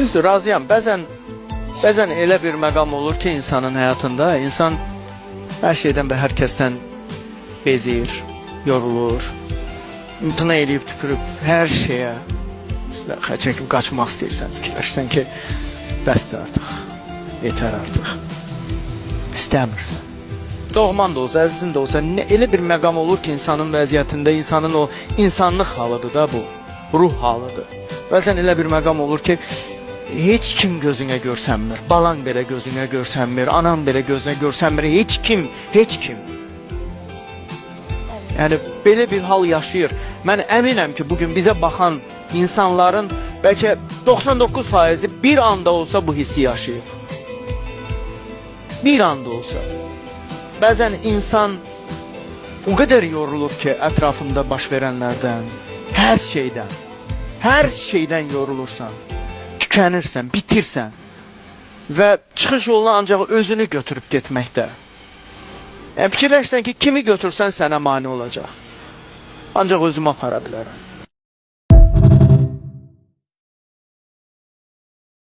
Düzdür, razıyam. Bəzən elə bir məqam olur ki, insanın həyatında, insan hər şeydən və hər kəsdən bezir, yorulur, imtina eləyib tüpürüb hər şeyə çəkib qaçmaq istəyirsən, fikirləşsən ki, bəsdir artıq, yetər artıq, istəmirsən. Doğman da olsa, əzizin də olsa, elə bir məqam olur ki, insanın vəziyyətində, insanın o insanlıq halıdır da bu, ruh halıdır. Bəzən elə bir məqam olur ki, heç kim gözünə görsənmir, balan belə gözünə görsənmir, anan belə gözünə görsənmir, heç kim. Yəni, belə bir hal yaşayır. Mən əminəm ki, bugün bizə baxan insanların bəlkə 99%-i bir anda olsa bu hissi yaşayır. Bir anda olsa. Bəzən insan o qədər yorulur ki, ətrafında baş verənlərdən, hər şeydən yorulursan, tükənirsən, bitirsən və çıxış yoluna ancaq özünü götürüb getməkdə. Yəni, fikirləşsən ki, kimi götürsən sənə mane olacaq. Ancaq özümü apara bilərəm.